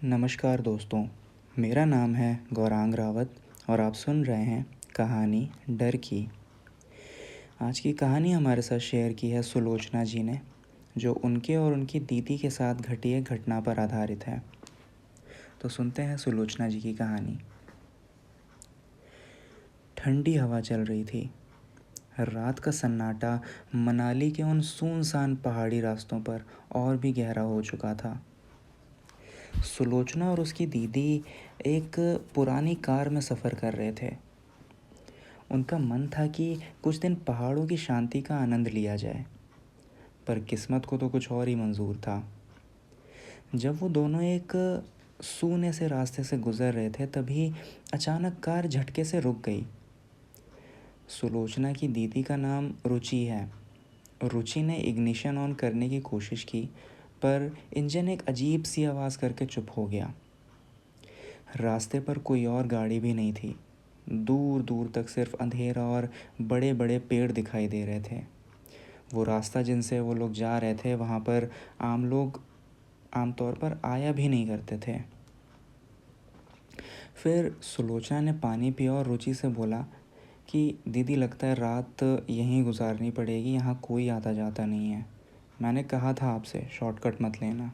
नमस्कार दोस्तों, मेरा नाम है गौरांग रावत और आप सुन रहे हैं कहानी डर की। आज की कहानी हमारे साथ शेयर की है सुलोचना जी ने, जो उनके और उनकी दीदी के साथ घटी एक घटना पर आधारित है। तो सुनते हैं सुलोचना जी की कहानी। ठंडी हवा चल रही थी। रात का सन्नाटा मनाली के उन सुनसान पहाड़ी रास्तों पर और भी गहरा हो चुका था। सुलोचना और उसकी दीदी एक पुरानी कार में सफ़र कर रहे थे। उनका मन था कि कुछ दिन पहाड़ों की शांति का आनंद लिया जाए, पर किस्मत को तो कुछ और ही मंजूर था। जब वो दोनों एक सूने से रास्ते से गुज़र रहे थे, तभी अचानक कार झटके से रुक गई। सुलोचना की दीदी का नाम रुचि है। रुचि ने इग्निशन ऑन करने की कोशिश की, पर इंजन एक अजीब सी आवाज़ करके चुप हो गया। रास्ते पर कोई और गाड़ी भी नहीं थी। दूर दूर तक सिर्फ अंधेरा और बड़े बड़े पेड़ दिखाई दे रहे थे। वो रास्ता जिनसे वो लोग जा रहे थे, वहाँ पर आम लोग आमतौर पर आया भी नहीं करते थे। फिर सुलोचना ने पानी पिया और रुचि से बोला कि दीदी, लगता है रात यहीं गुजारनी पड़ेगी, यहाँ कोई आता जाता नहीं है। मैंने कहा था आपसे शॉर्टकट मत लेना।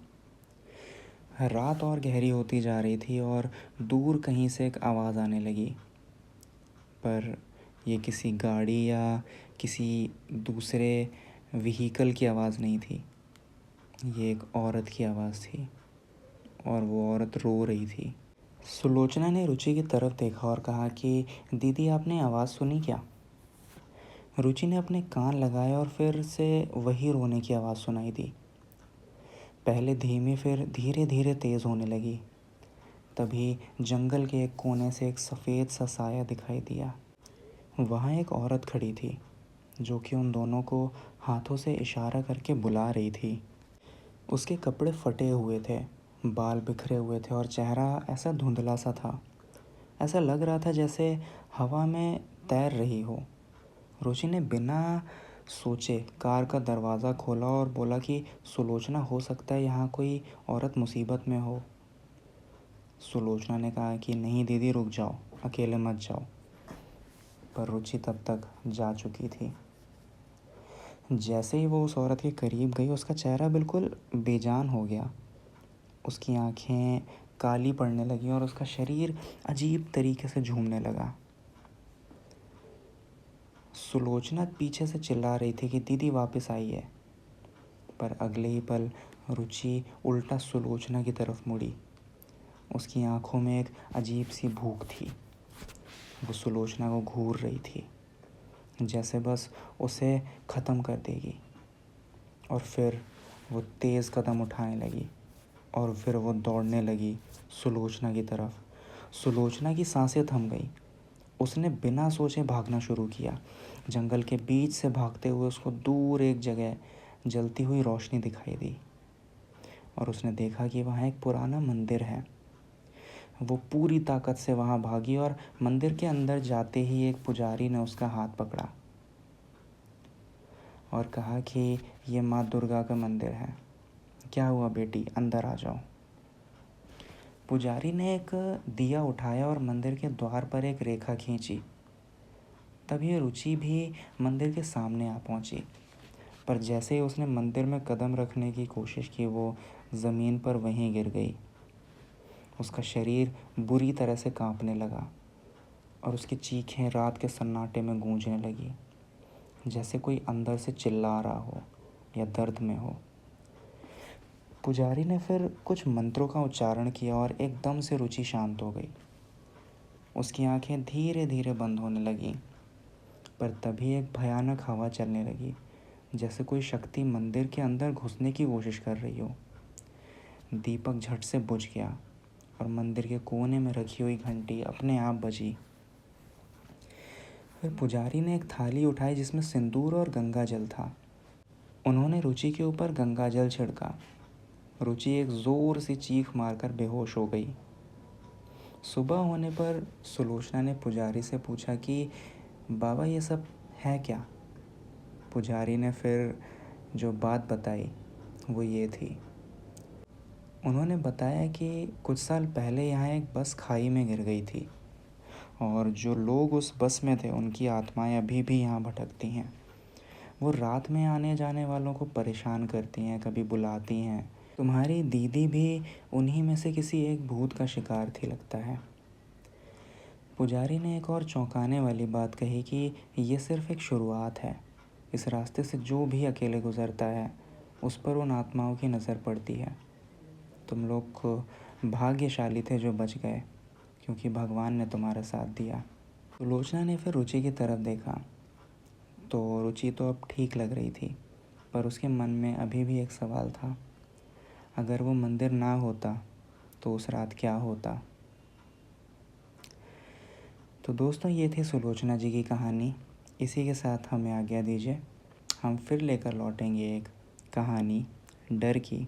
रात और गहरी होती जा रही थी और दूर कहीं से एक आवाज़ आने लगी, पर ये किसी गाड़ी या किसी दूसरे व्हीकल की आवाज़ नहीं थी। ये एक औरत की आवाज़ थी और वो औरत रो रही थी। सुलोचना ने रुचि की तरफ देखा और कहा कि दीदी, आपने आवाज़ सुनी क्या? रुचि ने अपने कान लगाए और फिर से वही रोने की आवाज़ सुनाई दी। पहले धीमी, फिर धीरे धीरे तेज़ होने लगी। तभी जंगल के एक कोने से एक सफ़ेद सा साया दिखाई दिया। वहाँ एक औरत खड़ी थी, जो कि उन दोनों को हाथों से इशारा करके बुला रही थी। उसके कपड़े फटे हुए थे, बाल बिखरे हुए थे और चेहरा ऐसा धुंधला सा था। ऐसा लग रहा था जैसे हवा में तैर रही हो। रुचि ने बिना सोचे कार का दरवाज़ा खोला और बोला कि सुलोचना, हो सकता है यहाँ कोई औरत मुसीबत में हो। सुलोचना ने कहा कि नहीं दीदी, रुक जाओ, अकेले मत जाओ। पर रुचि तब तक जा चुकी थी। जैसे ही वो उस औरत के करीब गई, उसका चेहरा बिल्कुल बेजान हो गया। उसकी आंखें काली पड़ने लगीं और उसका शरीर अजीब तरीके से झूमने लगा। सुलोचना पीछे से चिल्ला रही थी कि दीदी वापस आइए, पर अगले ही पल रुचि उल्टा सुलोचना की तरफ मुड़ी। उसकी आंखों में एक अजीब सी भूख थी। वो सुलोचना को घूर रही थी, जैसे बस उसे ख़त्म कर देगी। और फिर वो तेज़ कदम उठाने लगी और फिर वो दौड़ने लगी सुलोचना की तरफ। सुलोचना की सांसें थम गई। उसने बिना सोचे भागना शुरू किया। जंगल के बीच से भागते हुए उसको दूर एक जगह जलती हुई रोशनी दिखाई दी और उसने देखा कि वहाँ एक पुराना मंदिर है। वो पूरी ताकत से वहाँ भागी और मंदिर के अंदर जाते ही एक पुजारी ने उसका हाथ पकड़ा और कहा कि ये माँ दुर्गा का मंदिर है। क्या हुआ बेटी, अंदर आ जाओ। पुजारी ने एक दिया उठाया और मंदिर के द्वार पर एक रेखा खींची। तभी रुचि भी मंदिर के सामने आ पहुंची, पर जैसे ही उसने मंदिर में कदम रखने की कोशिश की, वो ज़मीन पर वहीं गिर गई। उसका शरीर बुरी तरह से कांपने लगा और उसकी चीखें रात के सन्नाटे में गूंजने लगी, जैसे कोई अंदर से चिल्ला रहा हो या दर्द में हो। पुजारी ने फिर कुछ मंत्रों का उच्चारण किया और एकदम से रुचि शांत हो गई। उसकी आंखें धीरे धीरे बंद होने लगीं, पर तभी एक भयानक हवा चलने लगी, जैसे कोई शक्ति मंदिर के अंदर घुसने की कोशिश कर रही हो। दीपक झट से बुझ गया और मंदिर के कोने में रखी हुई घंटी अपने आप बजी। फिर पुजारी ने एक थाली उठाई जिसमें सिंदूर और गंगा जल था। उन्होंने रुचि के ऊपर गंगा जल छिड़का। रुचि एक ज़ोर से चीख मारकर बेहोश हो गई। सुबह होने पर सुलोचना ने पुजारी से पूछा कि बाबा, ये सब है क्या? पुजारी ने फिर जो बात बताई वो ये थी। उन्होंने बताया कि कुछ साल पहले यहाँ एक बस खाई में गिर गई थी और जो लोग उस बस में थे उनकी आत्माएं अभी भी यहाँ भटकती हैं। वो रात में आने जाने वालों को परेशान करती हैं, कभी बुलाती हैं। तुम्हारी दीदी भी उन्हीं में से किसी एक भूत का शिकार थी लगता है। पुजारी ने एक और चौंकाने वाली बात कही कि ये सिर्फ एक शुरुआत है। इस रास्ते से जो भी अकेले गुज़रता है उस पर उन आत्माओं की नज़र पड़ती है। तुम लोग भाग्यशाली थे जो बच गए, क्योंकि भगवान ने तुम्हारा साथ दिया। सुलोचना ने फिर रुचि की तरफ देखा तो रुचि तो अब ठीक लग रही थी, पर उसके मन में अभी भी एक सवाल था। अगर वो मंदिर ना होता तो उस रात क्या होता। तो दोस्तों, ये थी सुलोचना जी की कहानी। इसी के साथ हमें आज्ञा दीजिए। हम फिर लेकर लौटेंगे एक कहानी डर की,